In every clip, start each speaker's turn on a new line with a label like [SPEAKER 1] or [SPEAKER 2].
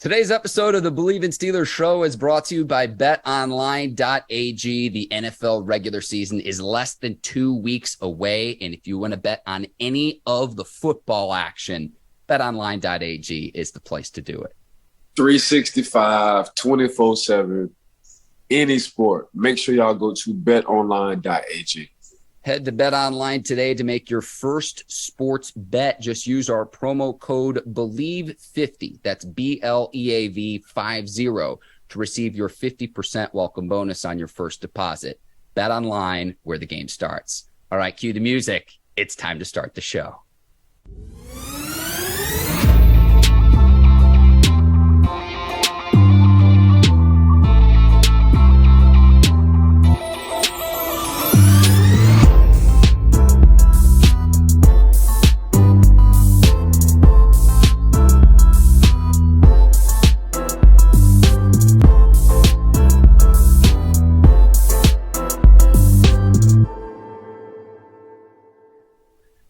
[SPEAKER 1] Today's episode of the Bleav in Steelers show is brought to you by betonline.ag. The NFL regular season is less than 2 weeks away, and if you want to bet on any of the football action, betonline.ag is the place to do it.
[SPEAKER 2] 365, 24/7, any sport. Make sure y'all go to betonline.ag.
[SPEAKER 1] Head to BetOnline today to make your first sports bet. Just use our promo code Bleav50. That's BLEAV 50 to receive your 50% welcome bonus on your first deposit. BetOnline, where the game starts. All right, cue the music. It's time to start the show.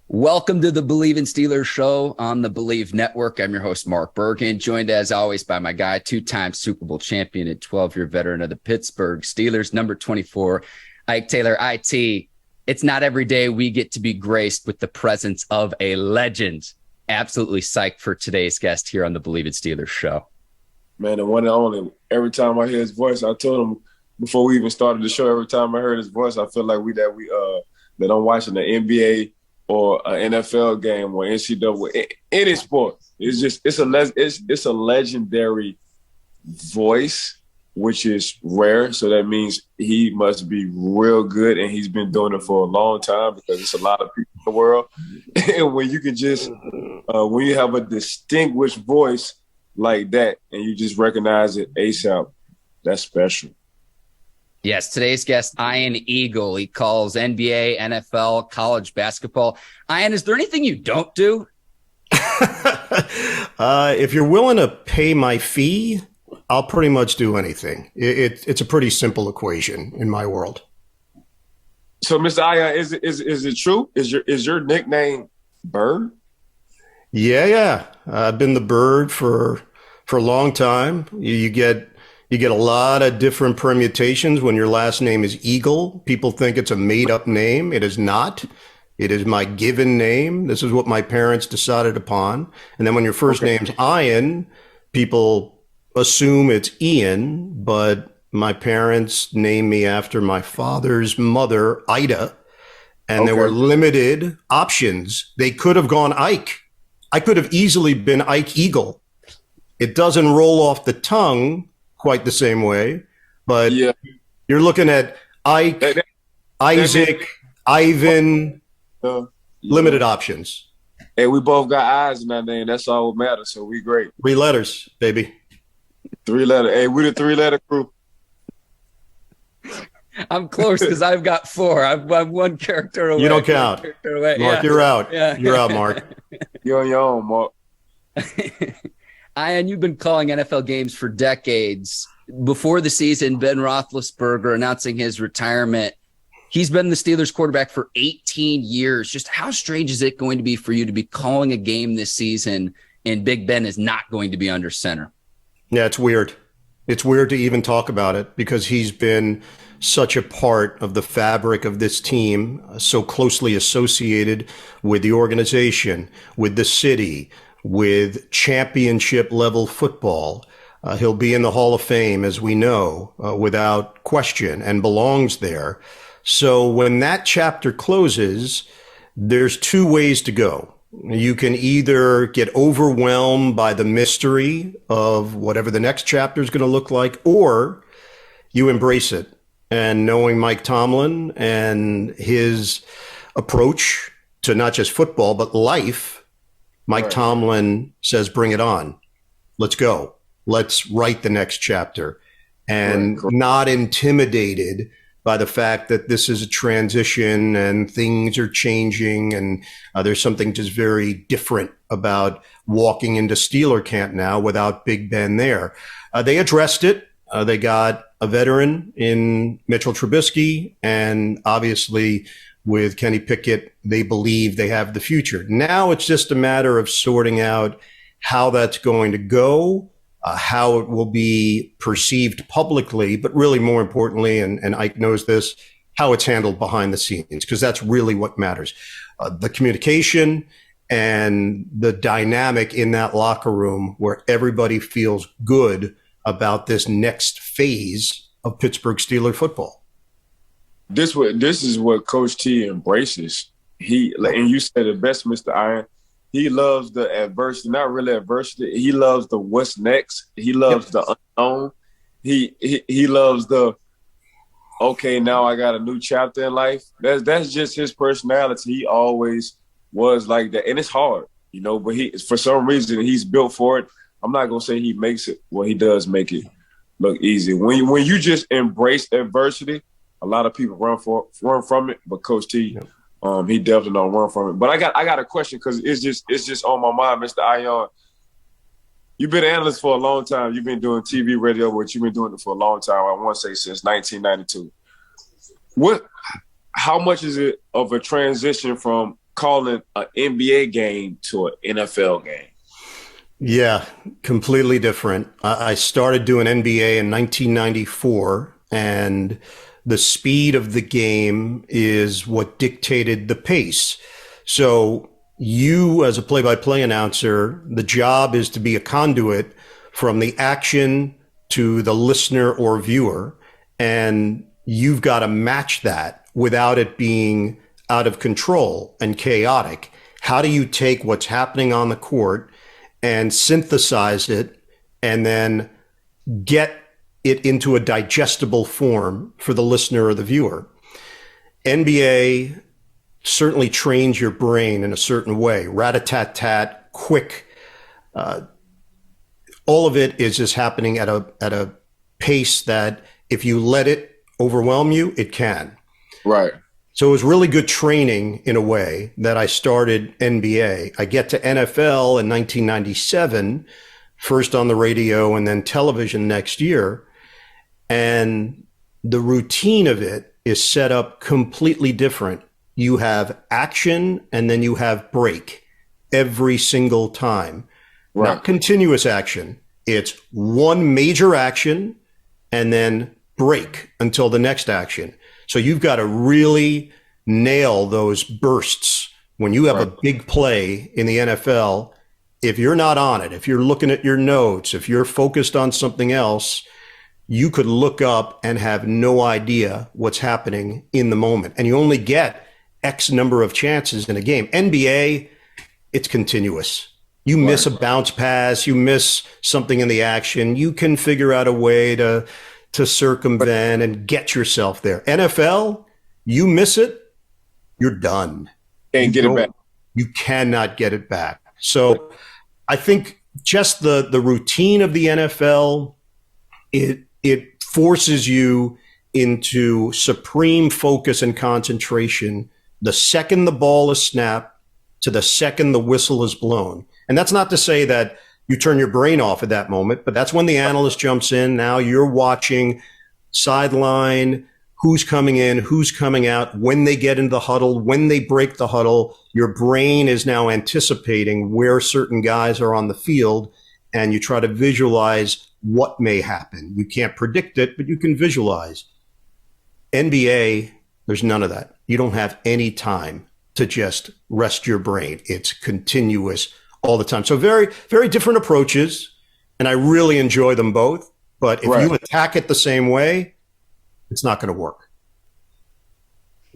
[SPEAKER 1] Welcome to the Bleav in Steelers show on the Bleav Network. I'm your host, Mark Bergin, joined as always by my guy, two-time Super Bowl champion and 12-year veteran of the Pittsburgh Steelers, number 24, Ike Taylor. IT, it's not every day we get to be graced with the presence of a legend. Absolutely psyched for today's guest here on the Bleav in Steelers show.
[SPEAKER 2] Man, the one and only. Every time I hear his voice, I told him before we even started the show, every time I heard his voice, I feel like that I'm watching the NBA or an NFL game or NCAA, any sport. It's a legendary voice, which is rare. So that means he must be real good, and he's been doing it for a long time because it's a lot of people in the world. And when you can just, when you have a distinguished voice like that and you just recognize it ASAP, that's special.
[SPEAKER 1] Yes, today's guest, Ian Eagle. He calls NBA, NFL, college basketball. Ian, is there anything you don't do?
[SPEAKER 3] If you're willing to pay my fee, I'll pretty much do anything. It's a pretty simple equation in my world.
[SPEAKER 2] So, Mr. Ian, is it true? Is your nickname Bird?
[SPEAKER 3] Yeah. I've been the Bird for a long time. You get a lot of different permutations when your last name is Eagle. People think it's a made-up name. It is not. It is my given name. This is what my parents decided upon. And then when your first name's Ian, people assume it's Ian, but my parents named me after my father's mother, Ida, and there were limited options. They could have gone Ike. I could have easily been Ike Eagle. It doesn't roll off the tongue quite the same way, but you're looking at Ike, Isaac, Ivan, limited options.
[SPEAKER 2] Hey, we both got eyes in that name. That's all that matters, so we great.
[SPEAKER 3] 3 letters, baby.
[SPEAKER 2] 3 letter. Hey, we the 3-letter crew.
[SPEAKER 1] I'm close because I've got 4. I'm one character away.
[SPEAKER 3] You don't count. Mark, you're out. Yeah. You're out, Mark.
[SPEAKER 2] You're on your own, Mark.
[SPEAKER 1] Ian, you've been calling NFL games for decades. Before the season, Ben Roethlisberger announcing his retirement. He's been the Steelers quarterback for 18 years. Just how strange is it going to be for you to be calling a game this season and Big Ben is not going to be under center?
[SPEAKER 3] Yeah, it's weird. It's weird to even talk about it because he's been such a part of the fabric of this team, so closely associated with the organization, with the city, with championship level football. He'll be in the Hall of Fame, as we know, without question, and belongs there. So when that chapter closes, there's 2 ways to go. You can either get overwhelmed by the mystery of whatever the next chapter is going to look like, or you embrace it. And knowing Mike Tomlin and his approach to not just football, but life, Mike Tomlin says, bring it on. Let's go. Let's write the next chapter. And not intimidated by the fact that this is a transition and things are changing and there's something just very different about walking into Steeler camp now without Big Ben there. They addressed it. They got a veteran in Mitchell Trubisky, and obviously with Kenny Pickett, they believe they have the future. Now it's just a matter of sorting out how that's going to go. how it will be perceived publicly, but really more importantly, and Ike knows this, how it's handled behind the scenes, because that's really what matters. The communication and the dynamic in that locker room where everybody feels good about this next phase of Pittsburgh Steelers football.
[SPEAKER 2] This is what Coach T embraces. And you said it best, Mr. Iron. He loves the adversity, not really adversity. He loves the what's next. He loves the unknown. He loves the, okay, now I got a new chapter in life. That's just his personality. He always was like that. And it's hard, but for some reason he's built for it. I'm not gonna say he makes it. Well, he does make it look easy. When you just embrace adversity, a lot of people run from it, but Coach T, he definitely don't run from it. But I got a question because it's just on my mind, Mr. Ion. You've been an analyst for a long time. You've been doing TV, radio, but you've been doing it for a long time. I want to say since 1992. How much is it of a transition from calling an NBA game to an NFL game?
[SPEAKER 3] Yeah, completely different. I started doing NBA in 1994, and the speed of the game is what dictated the pace. So you, as a play-by-play announcer, the job is to be a conduit from the action to the listener or viewer, and you've got to match that without it being out of control and chaotic. How do you take what's happening on the court and synthesize it and then get it into a digestible form for the listener or the viewer? NBA certainly trains your brain in a certain way. Rat-a-tat-tat, quick. All of it is just happening at a pace that if you let it overwhelm you, it can.
[SPEAKER 2] Right.
[SPEAKER 3] So it was really good training in a way that I started NBA. I get to NFL in 1997, first on the radio and then television next year. And the routine of it is set up completely different. You have action and then you have break every single time. Right. Not continuous action. It's one major action and then break until the next action. So you've got to really nail those bursts. When you have a big play in the NFL, if you're not on it, if you're looking at your notes, if you're focused on something else, you could look up and have no idea what's happening in the moment. And you only get X number of chances in a game. NBA, it's continuous. You miss a bounce pass, you miss something in the action, you can figure out a way to circumvent and get yourself there. NFL, you miss it, you're done.
[SPEAKER 2] Can't get it back.
[SPEAKER 3] You cannot get it back. So I think just the routine of the NFL, it forces you into supreme focus and concentration the second the ball is snapped to the second the whistle is blown. And that's not to say that you turn your brain off at that moment, but that's when the analyst jumps in. Now you're watching sideline, who's coming in, who's coming out, when they get into the huddle, when they break the huddle. Your brain is now anticipating where certain guys are on the field, and you try to visualize what may happen. You can't predict it, but you can visualize. NBA, there's none of that. You don't have any time to just rest your brain. It's continuous all the time. So very, very different approaches, and I really enjoy them both. But if you attack it the same way, it's not going to work.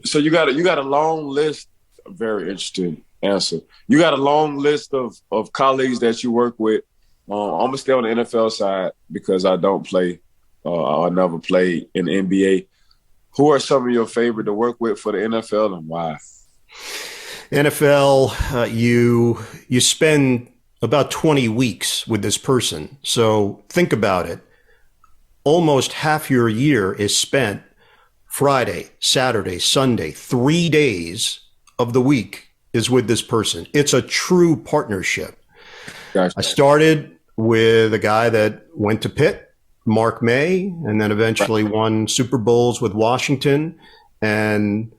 [SPEAKER 2] So you got a long list. Very interesting answer. You got a long list of colleagues that you work with. I'm gonna stay on the NFL side because I don't play. I never played in the NBA. Who are some of your favorite to work with for the NFL and why?
[SPEAKER 3] NFL, you spend about 20 weeks with this person. So think about it. Almost half your year is spent Friday, Saturday, Sunday, 3 days of the week is with this person. It's a true partnership.
[SPEAKER 2] Gotcha.
[SPEAKER 3] I started with a guy that went to Pitt, Mark May, and then eventually won Super Bowls with Washington. And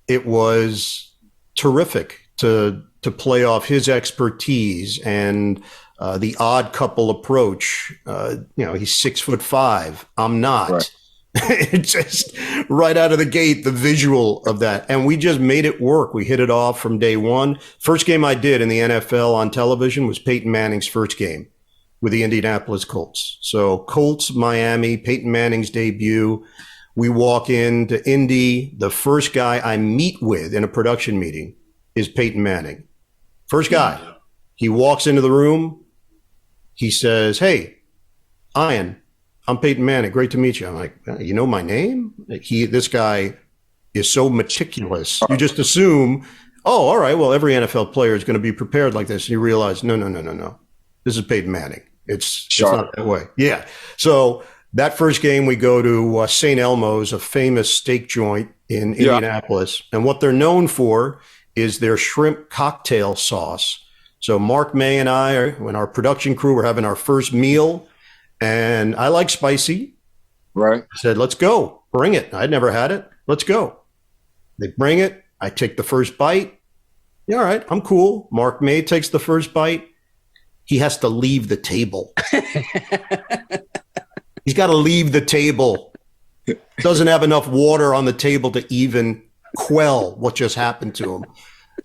[SPEAKER 3] it was terrific to play off his expertise and the odd couple approach. He's 6'5". I'm not.
[SPEAKER 2] Right.
[SPEAKER 3] It's just right out of the gate, the visual of that. And we just made it work. We hit it off from day one. First game I did in the NFL on television was Peyton Manning's first game with the Indianapolis Colts. So Colts, Miami, Peyton Manning's debut. We walk into Indy. The first guy I meet with in a production meeting is Peyton Manning. First guy. He walks into the room. He says, "Hey, Ian, I'm Peyton Manning. Great to meet you." I'm like, "You know my name?" This guy is so meticulous. You just assume, oh, all right, well, every NFL player is going to be prepared like this. And you realize, no. This is Peyton Manning. It's not that way. Yeah. So that first game, we go to St. Elmo's, a famous steak joint in Indianapolis. And what they're known for is their shrimp cocktail sauce. So Mark May and I, when our production crew were having our first meal, and I like spicy.
[SPEAKER 2] Right.
[SPEAKER 3] I said, "Let's go. Bring it." I'd never had it. Let's go. They bring it. I take the first bite. Yeah, all right. I'm cool. Mark May takes the first bite. He has to leave the table. He's got to leave the table. Doesn't have enough water on the table to even quell what just happened to him.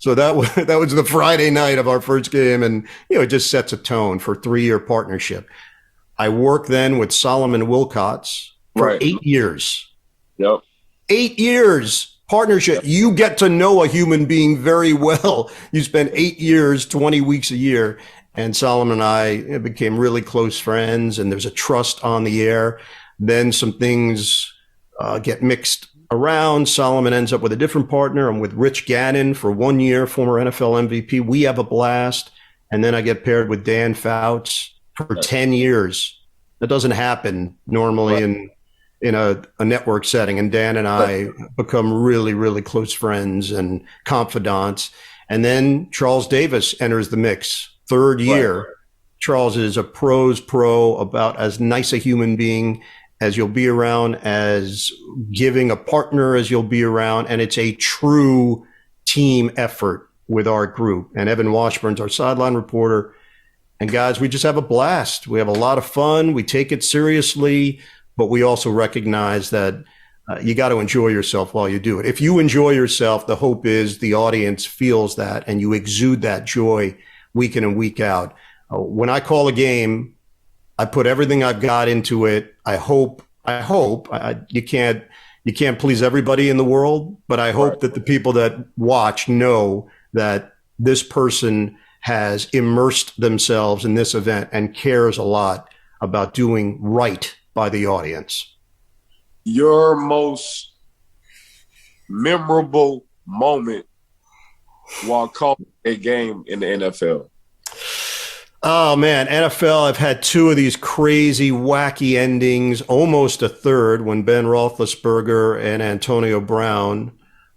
[SPEAKER 3] So that was the Friday night of our first game. And, it just sets a tone for a 3-year partnership. I worked then with Solomon Wilcots for 8 years.
[SPEAKER 2] Yep.
[SPEAKER 3] 8 years partnership. You get to know a human being very well. You spend 8 years, 20 weeks a year. And Solomon and I became really close friends, and there's a trust on the air. Then some things get mixed around. Solomon ends up with a different partner. I'm with Rich Gannon for 1 year, former NFL MVP. We have a blast. And then I get paired with Dan Fouts for 10 years. That doesn't happen normally in a network setting. And Dan and I become really, really close friends and confidants. And then Charles Davis enters the mix. Third year. Right. Charles is a pro's pro, about as nice a human being as you'll be around, as giving a partner as you'll be around. And it's a true team effort with our group. And Evan Washburn's our sideline reporter. And guys, we just have a blast. We have a lot of fun. We take it seriously, but we also recognize that you got to enjoy yourself while you do it. If you enjoy yourself, the hope is the audience feels that and you exude that joy week in and week out. When I call a game, I put everything I've got into it. I hope you can't please everybody in the world, but I hope that the people that watch know that this person has immersed themselves in this event and cares a lot about doing right by the audience.
[SPEAKER 2] Your most memorable moment while calling a game in the NFL?
[SPEAKER 3] Oh, man, NFL, I've had 2 of these crazy, wacky endings, almost a third when Ben Roethlisberger and Antonio Brown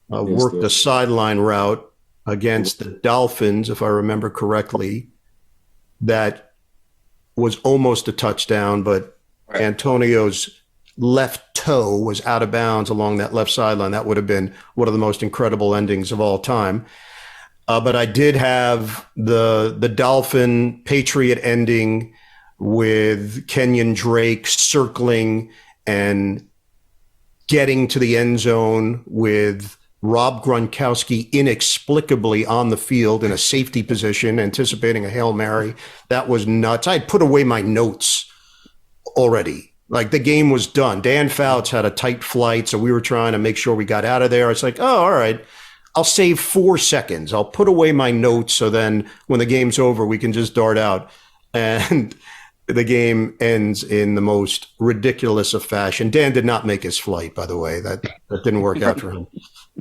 [SPEAKER 3] worked a sideline route against the Dolphins, if I remember correctly. That was almost a touchdown, but Antonio's left toe was out of bounds along that left sideline. That would have been one of the most incredible endings of all time. But I did have the Dolphin Patriot ending with Kenyon Drake circling and getting to the end zone with Rob Gronkowski inexplicably on the field in a safety position, anticipating a Hail Mary. That was nuts. I had put away my notes already. Like, the game was done. Dan Fouts had a tight flight, so we were trying to make sure we got out of there. It's like, oh, all right. I'll save 4 seconds. I'll put away my notes so then when the game's over, we can just dart out. And the game ends in the most ridiculous of fashion. Dan did not make his flight, by the way. That didn't work out for him.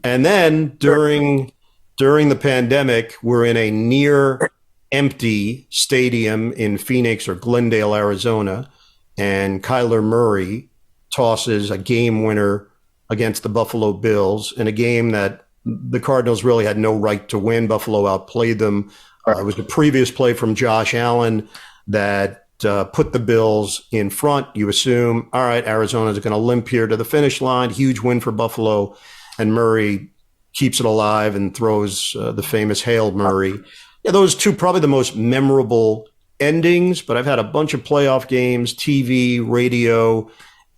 [SPEAKER 3] And then during the pandemic, we're in a near empty stadium in Phoenix or Glendale, Arizona. And Kyler Murray tosses a game winner against the Buffalo Bills in a game that the Cardinals really had no right to win. Buffalo outplayed them. It was the previous play from Josh Allen that put the Bills in front. You assume, all right, Arizona's going to limp here to the finish line. Huge win for Buffalo. And Murray keeps it alive and throws the famous Hail Murray. Yeah, those 2, probably the most memorable endings, but I've had a bunch of playoff games, TV, radio,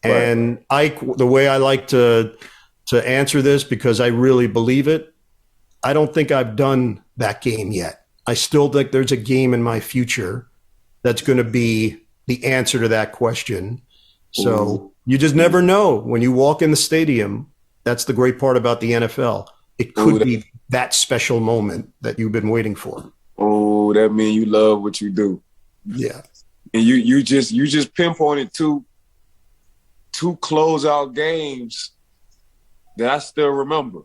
[SPEAKER 3] and the way I like to answer this, because I really believe it, I don't think I've done that game yet. I still think there's a game in my future that's going to be the answer to that question. So you just never know when you walk in the stadium. That's the great part about the NFL. It could be that special moment that you've been waiting for.
[SPEAKER 2] Oh, that means you love what you do.
[SPEAKER 3] Yeah.
[SPEAKER 2] And you just pinpointed two closeout games that I still remember.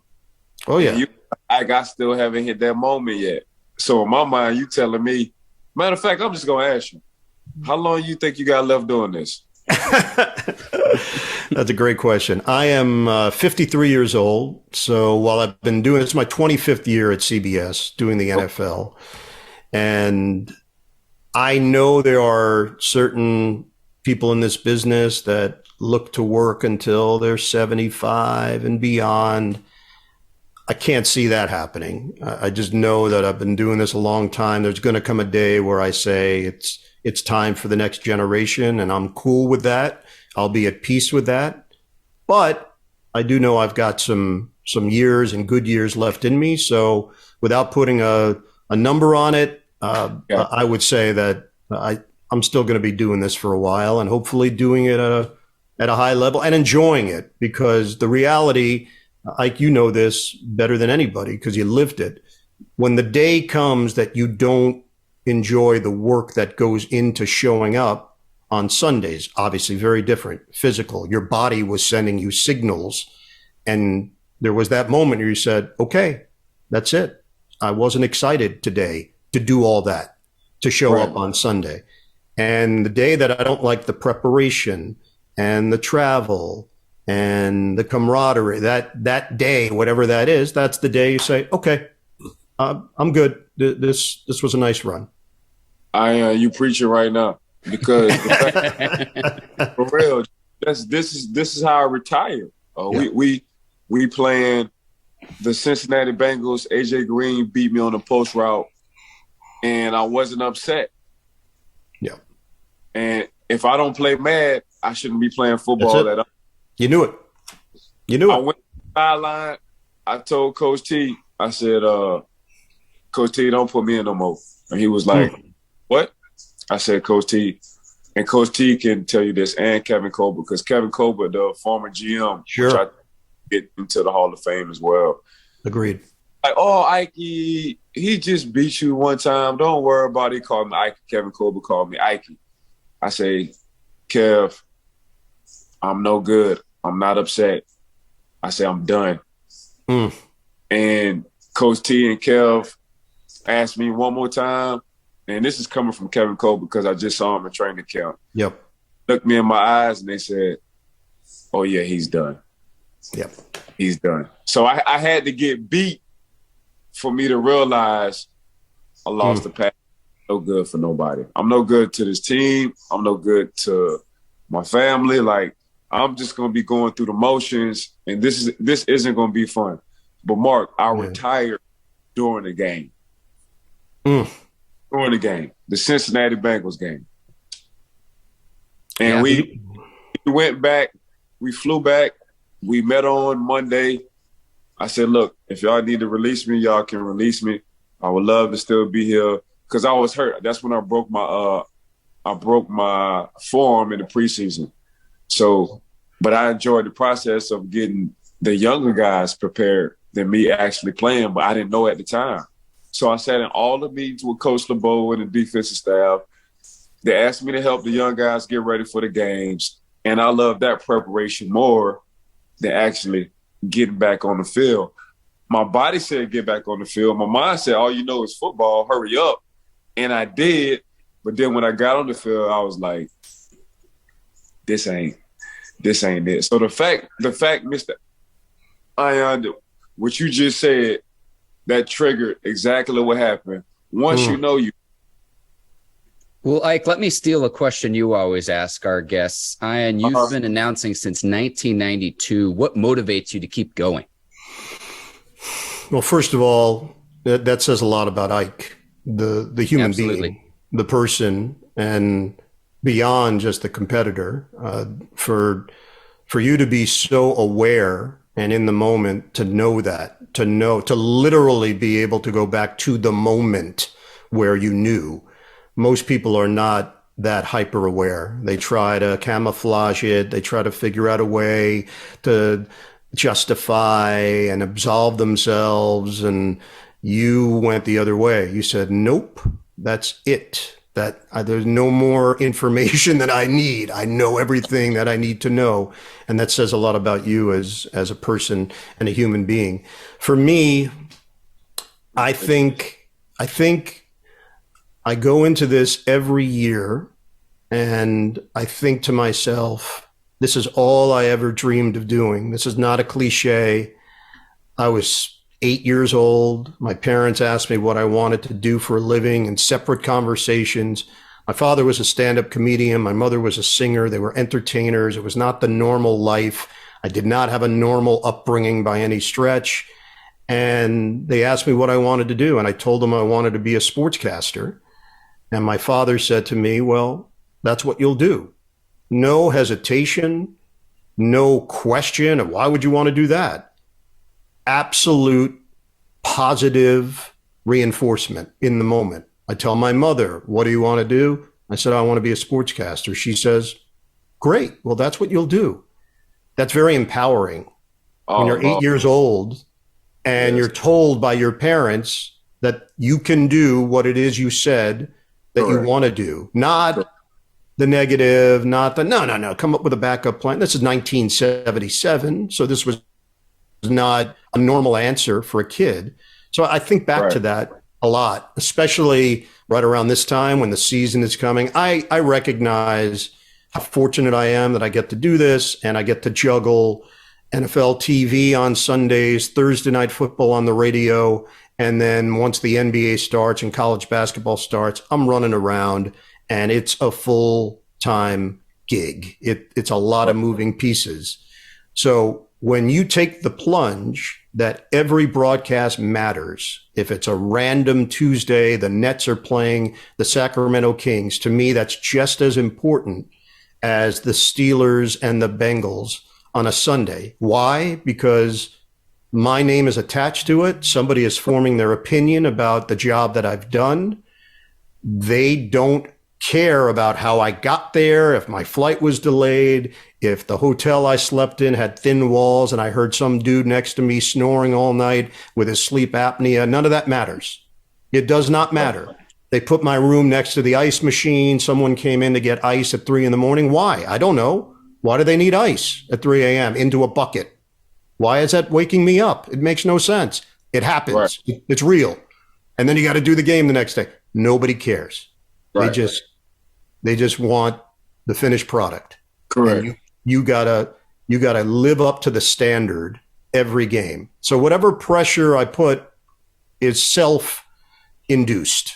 [SPEAKER 3] Oh yeah.
[SPEAKER 2] I still haven't hit that moment yet. So in my mind, you telling me, matter of fact, I'm just gonna ask you, how long you think you got left doing this?
[SPEAKER 3] That's a great question. I am 53 years old. So while I've been doing, it's my 25th year at CBS doing the NFL. And I know there are certain people in this business that look to work until they're 75 and beyond. I can't see that happening. I just know that I've been doing this a long time. There's going to come a day where I say it's time for the next generation, and I'm cool with that. I'll be at peace with that. But I do know I've got some years and good years left in me. So without putting a number on it, I would say that I'm still going to be doing this for a while, and hopefully doing it at a high level and enjoying it, because the reality, Ike, you know this better than anybody because you lived it. When the day comes that you don't enjoy the work that goes into showing up on Sundays, obviously very different, physical. Your body was sending you signals. And there was that moment where you said, okay, that's it. I wasn't excited today to do all that, to show up on Sunday. And the day that I don't like the preparation and the travel and the camaraderie, that day, whatever that is, that's the day you say, okay, I'm good. This was a nice run.
[SPEAKER 2] You preaching right now, because for real, this is how I retire. We playing the Cincinnati Bengals. AJ Green beat me on the post route, and I wasn't upset.
[SPEAKER 3] Yeah.
[SPEAKER 2] And if I don't play mad, I shouldn't be playing football at all.
[SPEAKER 3] You knew it.
[SPEAKER 2] I went to the sideline. I told Coach T, I said, Coach T, don't put me in no more. And he was like, what? I said, Coach T. And Coach T can tell you this, and Kevin Colbert, because Kevin Colbert, the former GM, which I get into the Hall of Fame as well.
[SPEAKER 3] Agreed.
[SPEAKER 2] Like, oh, Ike, he just beat you one time. Don't worry about it. He called me Ike. Kevin Colbert called me Ike. I say, Kev, I'm no good. I'm not upset. I say, I'm done. And Coach T and Kev asked me one more time, and this is coming from Kevin Colbert because I just saw him in training camp.
[SPEAKER 3] Yep.
[SPEAKER 2] Looked me in my eyes, and they said, oh, yeah, he's done.
[SPEAKER 3] Yep.
[SPEAKER 2] He's done. So I had to get beat for me to realize I lost the path. No good for nobody. I'm no good to this team. I'm no good to my family. Like, I'm just going to be going through the motions, and this isn't going to be fun. But, Mark, I retired during the game. During the game, the Cincinnati Bengals game. And we went back. We flew back. We met on Monday. I said, look, if y'all need to release me, y'all can release me. I would love to still be here because I was hurt. That's when I broke my forearm in the preseason. So, but I enjoyed the process of getting the younger guys prepared than me actually playing, but I didn't know at the time. So I sat in all the meetings with Coach LeBeau and the defensive staff. They asked me to help the young guys get ready for the games, and I love that preparation more than actually getting back on the field. My body said get back on the field. My mind said, all you know is football, hurry up. And I did, but then when I got on the field, I was like, this ain't it. So the fact, Mr. Ion, what you just said, that triggered exactly what happened. Once you know you.
[SPEAKER 1] Well, Ike, let me steal a question you always ask our guests. Ian, you've been announcing since 1992. What motivates you to keep going? Well,
[SPEAKER 3] first of all, that says a lot about Ike, the human being. the person and beyond just the competitor. For you to be so aware and in the moment, to know that, to literally be able to go back to the moment where you knew. Most people are not that hyper aware. They try to camouflage it. They try to figure out a way to justify and absolve themselves. And you went the other way. You said, nope, that's it. There's no more information that I need. I know everything that I need to know. And that says a lot about you as a person and a human being. For me, I think I go into this every year and I think to myself, this is all I ever dreamed of doing. This is not a cliche. I was 8 years old. My parents asked me what I wanted to do for a living in separate conversations. My father was a stand-up comedian. My mother was a singer. They were entertainers. It was not the normal life. I did not have a normal upbringing by any stretch. And they asked me what I wanted to do. And I told them I wanted to be a sportscaster. And my father said to me, well, that's what you'll do. No hesitation, no question of why would you want to do that? Absolute positive reinforcement in the moment. I tell my mother, what do you want to do? I said, I want to be a sportscaster. She says, great. Well, that's what you'll do. That's very empowering. When you're 8 years old and you're told by your parents that you can do what it is you said that you want to do, not the negative, not the no, come up with a backup plan. This is 1977. So this was not a normal answer for a kid. So I think back to that a lot, especially right around this time when the season is coming. I recognize how fortunate I am that I get to do this and I get to juggle NFL TV on Sundays, Thursday night football on the radio. And then once the NBA starts and college basketball starts, I'm running around and it's a full-time gig. It's a lot of moving pieces. So when you take the plunge that every broadcast matters, if it's a random Tuesday, the Nets are playing the Sacramento Kings, to me, that's just as important as the Steelers and the Bengals on a Sunday. Why? Because my name is attached to it. Somebody is forming their opinion about the job that I've done. They don't care about how I got there, if my flight was delayed, if the hotel I slept in had thin walls and I heard some dude next to me snoring all night with his sleep apnea. None of that matters. It does not matter. They put my room next to the ice machine. Someone came in to get ice at 3 a.m. Why? I don't know. Why do they need ice at 3 a.m. into a bucket? Why is that waking me up? It makes no sense. It happens. Right. It's real. And then you got to do the game the next day. Nobody cares. Right. They just want the finished product.
[SPEAKER 2] Correct.
[SPEAKER 3] And you gotta live up to the standard every game. So whatever pressure I put is self-induced.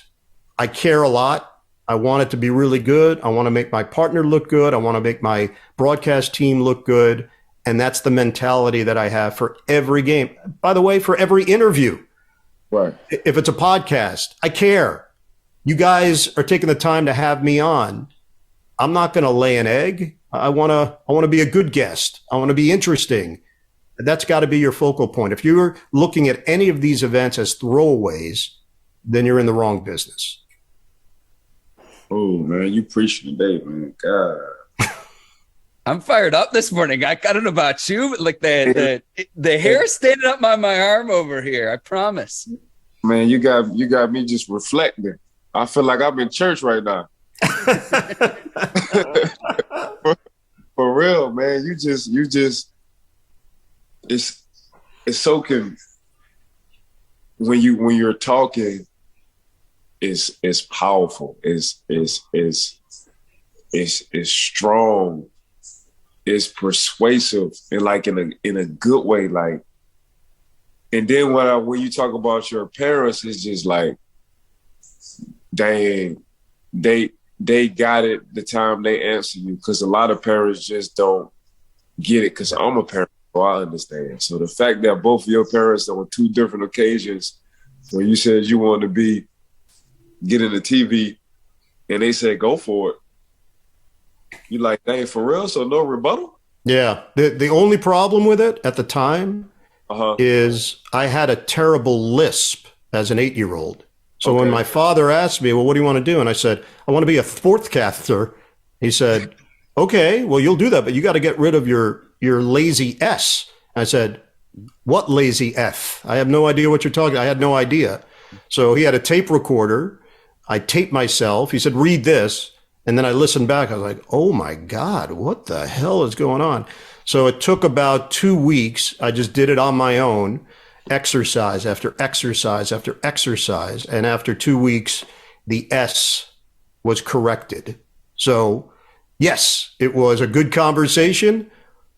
[SPEAKER 3] I care a lot. I want it to be really good. I want to make my partner look good. I want to make my broadcast team look good. And that's the mentality that I have for every game. By the way, for every interview.
[SPEAKER 2] Right.
[SPEAKER 3] If it's a podcast, I care. You guys are taking the time to have me on. I'm not going to lay an egg. I want to be a good guest. I want to be interesting. That's got to be your focal point. If you're looking at any of these events as throwaways, then you're in the wrong business.
[SPEAKER 2] Oh, man, you preaching today, man. God.
[SPEAKER 1] I'm fired up this morning. I don't know about you, but like the hair standing up on my arm over here. I promise.
[SPEAKER 2] Man, you got me just reflecting. I feel like I'm in church right now. For real, man. You just it's so when you're talking, it's powerful. It's strong. It's persuasive and like in a good way. Like, and then when you talk about your parents, it's just like, dang, they got it the time they answer you, because a lot of parents just don't get it, because I'm a parent, so I understand. So the fact that both of your parents on two different occasions, when you said you wanted to get into TV, and they said go for it. You like, dang, for real? So no rebuttal?
[SPEAKER 3] Yeah. The only problem with it at the time is I had a terrible lisp as an 8-year-old. So when my father asked me, well, what do you want to do? And I said, I want to be a sportscaster. He said, okay, well, you'll do that, but you got to get rid of your lazy S. I said, what lazy F? I have no idea what you're talking. I had no idea. So he had a tape recorder. I taped myself. He said, read this. And then I listened back. I was like, oh my God, what the hell is going on? So it took about 2 weeks. I just did it on my own, exercise after exercise after exercise. And after 2 weeks, the S was corrected. So yes, it was a good conversation,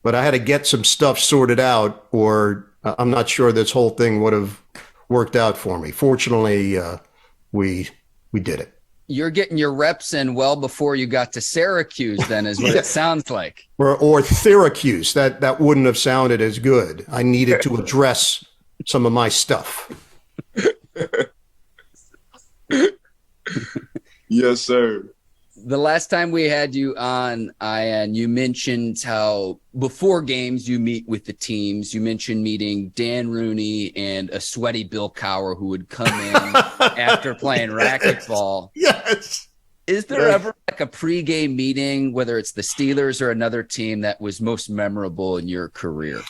[SPEAKER 3] but I had to get some stuff sorted out, or I'm not sure this whole thing would have worked out for me. Fortunately, we did it.
[SPEAKER 1] You're getting your reps in well before you got to Syracuse, then, is what it sounds like.
[SPEAKER 3] Or Syracuse. That wouldn't have sounded as good. I needed to address some of my stuff.
[SPEAKER 2] Yes, sir.
[SPEAKER 1] The last time we had you on, Ian, you mentioned how before games you meet with the teams. You mentioned meeting Dan Rooney and a sweaty Bill Cowher who would come in after playing racquetball.
[SPEAKER 3] Yes.
[SPEAKER 1] Is there ever like a pregame meeting, whether it's the Steelers or another team, that was most memorable in your career?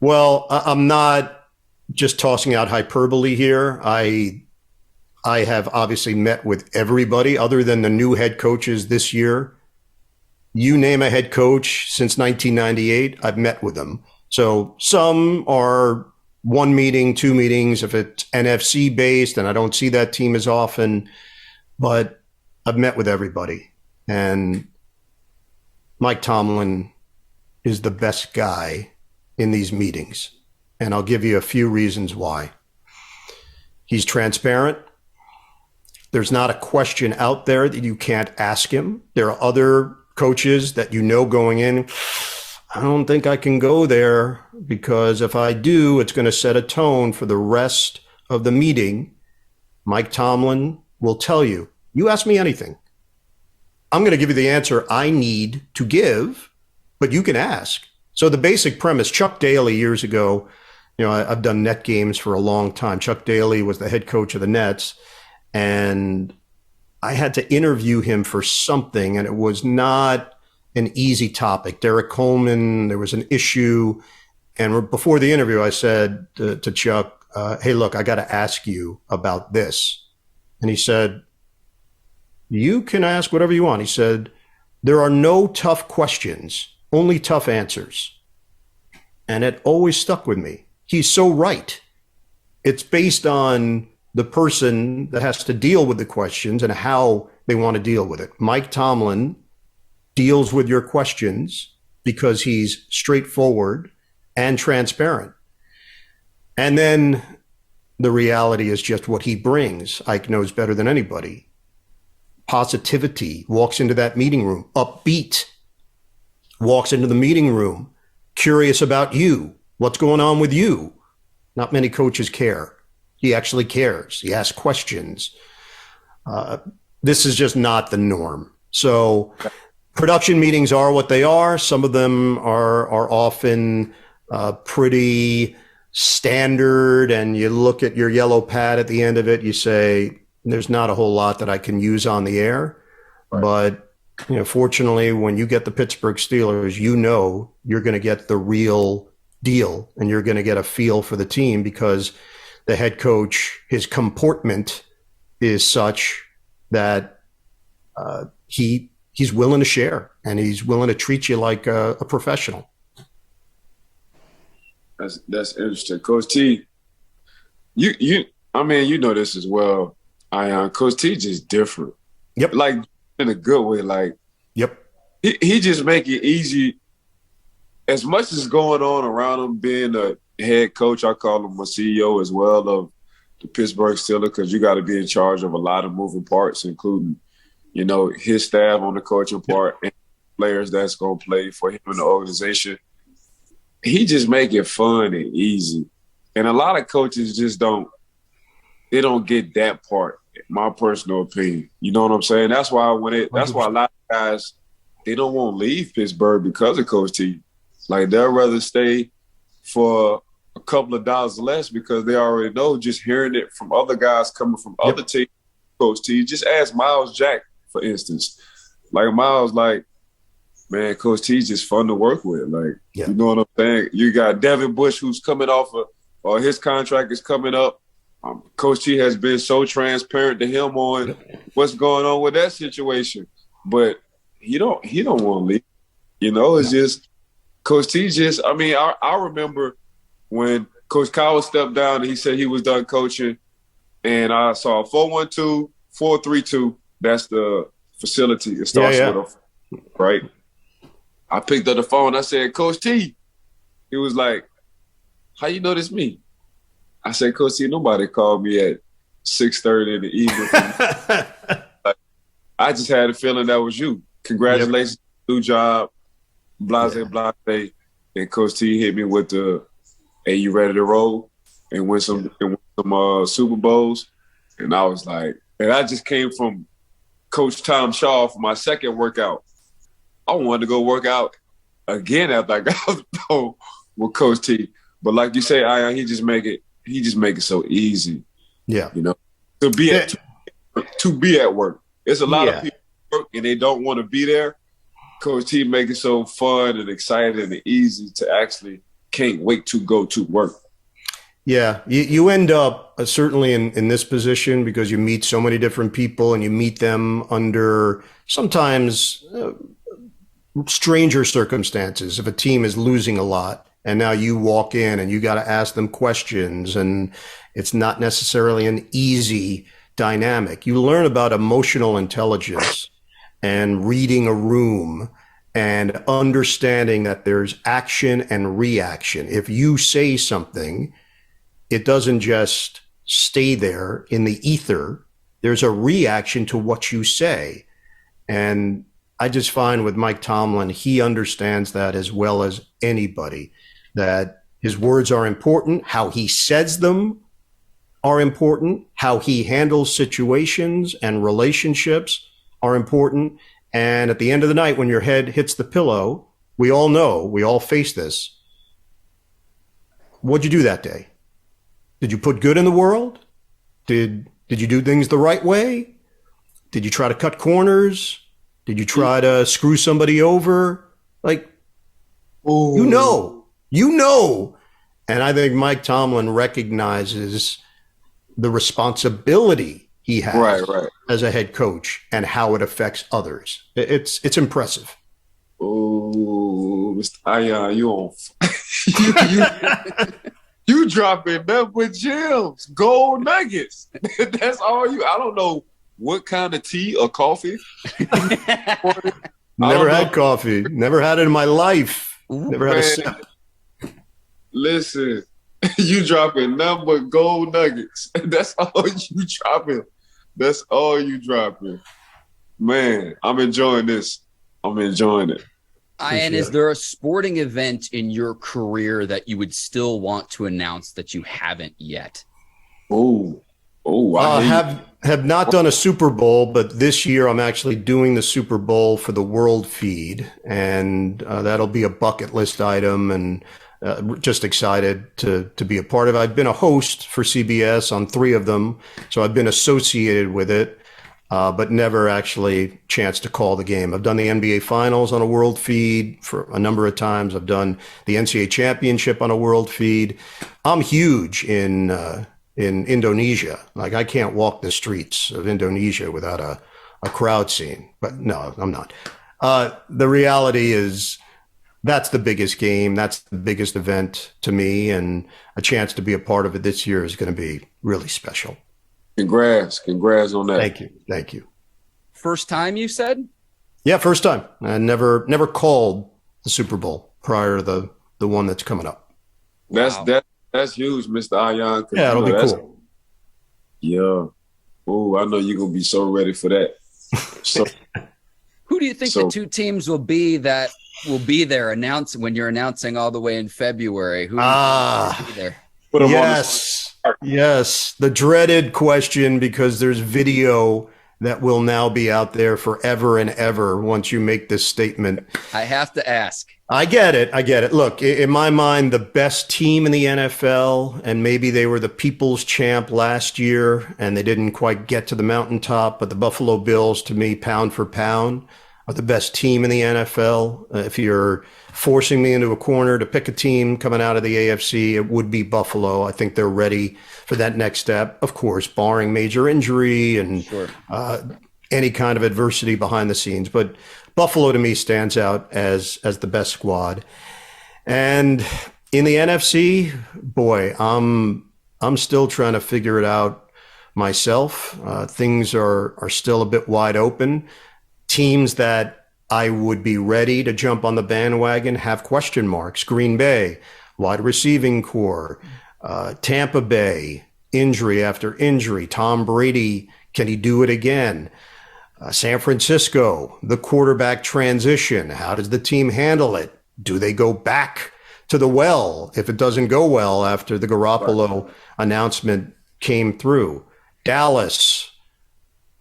[SPEAKER 3] Well, I'm not just tossing out hyperbole here. I have obviously met with everybody other than the new head coaches this year. You name a head coach since 1998, I've met with them. So some are 1 meeting, 2 meetings, if it's NFC based, and I don't see that team as often, but I've met with everybody. And Mike Tomlin is the best guy in these meetings. And I'll give you a few reasons why. He's transparent. There's not a question out there that you can't ask him. There are other coaches that you know going in, I don't think I can go there because if I do, it's going to set a tone for the rest of the meeting. Mike Tomlin will tell you, you ask me anything, I'm going to give you the answer I need to give, but you can ask. So the basic premise, Chuck Daly years ago, I've done net games for a long time. Chuck Daly was the head coach of the Nets. And I had to interview him for something, and it was not an easy topic. Derek Coleman, there was an issue. And before the interview, I said to Chuck, hey, look, I got to ask you about this. And he said, you can ask whatever you want. He said, there are no tough questions, only tough answers. And it always stuck with me. He's so right. It's based on the person that has to deal with the questions and how they want to deal with it. Mike Tomlin deals with your questions because he's straightforward and transparent. And then the reality is just what he brings. Ike knows better than anybody. Positivity, walks into that meeting room, upbeat, walks into the meeting room, curious about you, what's going on with you. Not many coaches care. He actually cares. He asks questions. This is just not the norm. So production meetings are what they are. Some of them are often pretty standard, and you look at your yellow pad at the end of it, you say, there's not a whole lot that I can use on the air. Right. But fortunately, when you get the Pittsburgh Steelers, you're going to get the real deal, and you're going to get a feel for the team because the head coach, his comportment is such that he's willing to share, and he's willing to treat you like a professional.
[SPEAKER 2] That's interesting, Coach T. You know this as well. Coach T just different.
[SPEAKER 3] Yep.
[SPEAKER 2] Like in a good way. Like
[SPEAKER 3] yep.
[SPEAKER 2] He just make it easy. As much as going on around him being a head coach, I call him a CEO as well of the Pittsburgh Steelers, because you got to be in charge of a lot of moving parts, including, his staff on the coaching part and players that's going to play for him in the organization. He just make it fun and easy. And a lot of coaches just don't get that part. my personal opinion. You know what I'm saying? That's why that's why a lot of guys, they don't want to leave Pittsburgh because of Coach T. Like, they'll rather stay for a couple of dollars less because they already know, just hearing it from other guys coming from other teams, Coach T. Just ask Miles Jack, for instance. Like, Miles, like, man, Coach T's just fun to work with. Like, you know what I'm saying? You got Devin Bush, who's coming off or his contract is coming up. Coach T has been so transparent to him on what's going on with that situation. But he don't want to leave. You know, it's just Coach T just, I mean, I remember when Coach Cowell stepped down and he said he was done coaching, and I saw 4-1-2, 4-3-2. That's the facility. It starts with a, right? I picked up the phone. I said, Coach T. He was like, how you know this me? I said, Coach T, nobody called me at 6:30 in the evening. Like, I just had a feeling that was you. Congratulations, new job, blase. And Coach T hit me with the, hey, you ready to roll? And win some Super Bowls. And I was like, and I just came from Coach Tom Shaw for my second workout. I wanted to go work out again after I got on with Coach T. But like you say, Ion, he just make it so easy. Yeah. You know, to be at work. There's a lot of people at work and they don't want to be there. Coach T make it so fun and exciting and easy to actually can't wait to go to work.
[SPEAKER 3] Yeah, you end up certainly in this position because you meet so many different people and you meet them under sometimes stranger circumstances. If a team is losing a lot and now you walk in and you got to ask them questions and it's not necessarily an easy dynamic. You learn about emotional intelligence and reading a room and understanding that there's action and reaction. If you say something, it doesn't just stay there in the ether. There's a reaction to what you say. And I just find with Mike Tomlin, he understands that as well as anybody, that his words are important, how he says them are important, how he handles situations and relationships are important. And at the end of the night, when your head hits the pillow, we all know, we all face this. What'd you do that day? Did you put good in the world? Did you do things the right way? Did you try to cut corners? Did you try to screw somebody over? Like, you know. And I think Mike Tomlin recognizes the responsibility he has as a head coach and how it affects others. It's impressive.
[SPEAKER 2] Oh, Mr. Ion, you on you dropping nothing but gems, gold nuggets. That's all you. I don't know what kind of tea or coffee.
[SPEAKER 3] Never had coffee. Never had it in my life. Never had a sip.
[SPEAKER 2] Listen, you dropping nothing but gold nuggets. That's all you dropping. That's all you dropping. Man, I'm enjoying this. I'm enjoying it.
[SPEAKER 1] And is there a sporting event in your career that you would still want to announce that you haven't yet?
[SPEAKER 3] I have not done a Super Bowl, but this year I'm actually doing the Super Bowl for the World Feed, and that'll be a bucket list item, and just excited to be a part of it. I've been a host for CBS on 3 of them, so I've been associated with it. But never actually chance to call the game. I've done the NBA Finals on a World Feed for a number of times. I've done the NCAA Championship on a World Feed. I'm huge in Indonesia. Like, I can't walk the streets of Indonesia without a crowd scene. But no, I'm not. The reality is that's the biggest game. That's the biggest event to me, and a chance to be a part of it this year is going to be really special.
[SPEAKER 2] Congrats on that.
[SPEAKER 3] Thank you.
[SPEAKER 1] First time, you said?
[SPEAKER 3] Yeah, first time. I never called the Super Bowl prior to the one that's coming up.
[SPEAKER 2] That's huge, Mr. Ion.
[SPEAKER 3] Yeah, it'll be cool.
[SPEAKER 2] Yeah. Oh, I know you're gonna be so ready for that. So,
[SPEAKER 1] who do you think the 2 teams will be that will be there when you're announcing all the way in February? Who will be there?
[SPEAKER 3] Yes. Yes, the dreaded question, because there's video that will now be out there forever and ever once you make this statement.
[SPEAKER 1] I have to ask.
[SPEAKER 3] I get it. Look, in my mind, the best team in the NFL, and maybe they were the people's champ last year and they didn't quite get to the mountaintop, but the Buffalo Bills, to me, pound for pound, are the best team in the NFL. If you're forcing me into a corner to pick a team coming out of the AFC, it would be Buffalo. I think they're ready for that next step, of course, barring major injury and
[SPEAKER 1] Sure.
[SPEAKER 3] Any kind of adversity behind the scenes. But Buffalo, to me, stands out as the best squad. And in the NFC, boy, I'm still trying to figure it out myself. Things are still a bit wide open. Teams that I would be ready to jump on the bandwagon have question marks. Green Bay, wide receiving core. Tampa Bay, injury after injury. Tom Brady, can he do it again? San Francisco, the quarterback transition. How does the team handle it? Do they go back to the well if it doesn't go well after the Garoppolo announcement came through? Dallas,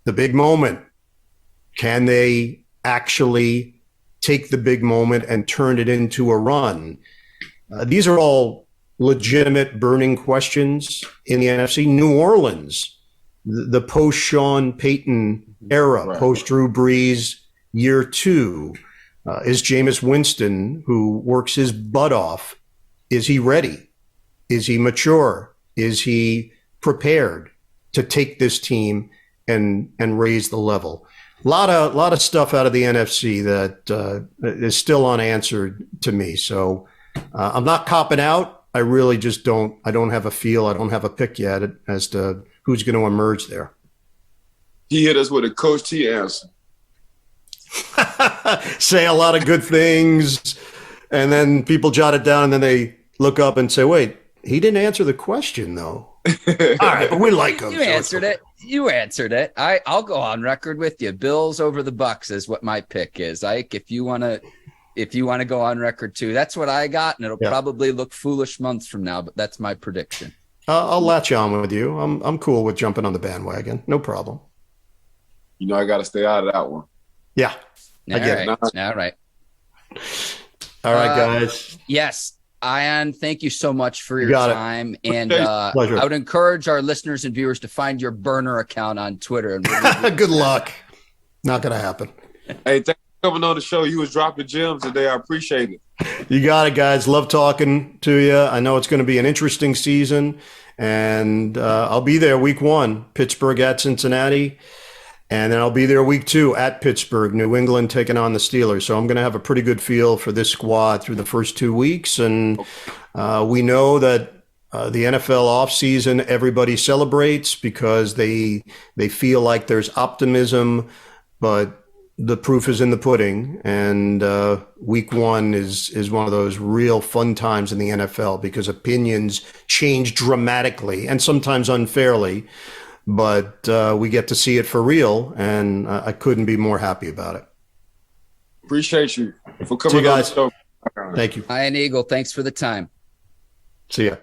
[SPEAKER 3] the big moment. Can they actually take the big moment and turn it into a run? These are all legitimate burning questions in the NFC. New Orleans, the post-Sean Payton era, post-Drew Brees year 2. Is Jameis Winston, who works his butt off, is he ready? Is he mature? Is he prepared to take this team and raise the level? A lot of stuff out of the NFC that is still unanswered to me. So I'm not copping out. I really just don't have a feel. I don't have a pick yet as to who's going to emerge there.
[SPEAKER 2] He hit us with a Coach T answer.
[SPEAKER 3] Say a lot of good things, and then people jot it down, and then they look up and say, wait, he didn't answer the question, though. All right, but we like him.
[SPEAKER 1] You answered it. You answered it. I'll go on record with you. Bills over the Bucks is what my pick is. Ike, if you want to go on record too, that's what I got, and it'll probably look foolish months from now, but that's my prediction. I'll
[SPEAKER 3] latch on with you. I'm cool with jumping on the bandwagon. No problem.
[SPEAKER 2] You know, I got to stay out of that one.
[SPEAKER 3] Yeah. I get it.
[SPEAKER 1] All right.
[SPEAKER 3] All right, guys.
[SPEAKER 1] Yes. Ian, thank you so much for your time. And I would encourage our listeners and viewers to find your burner account on Twitter. And
[SPEAKER 3] good luck. Not going to happen.
[SPEAKER 2] Hey, thanks for coming on the show. You was dropping gems today. I appreciate it.
[SPEAKER 3] You got it, guys. Love talking to you. I know it's going to be an interesting season. And I'll be there week 1, Pittsburgh at Cincinnati. And then I'll be there week 2 at Pittsburgh, New England taking on the Steelers. So I'm going to have a pretty good feel for this squad through the first 2 weeks. And we know that the NFL offseason, everybody celebrates because they feel like there's optimism, but the proof is in the pudding. And week 1 is one of those real fun times in the NFL because opinions change dramatically and sometimes unfairly. But we get to see it for real, and I couldn't be more happy about it.
[SPEAKER 2] Appreciate you for coming on the show.
[SPEAKER 3] Thank you.
[SPEAKER 1] Ian Eagle, thanks for the time.
[SPEAKER 3] See ya.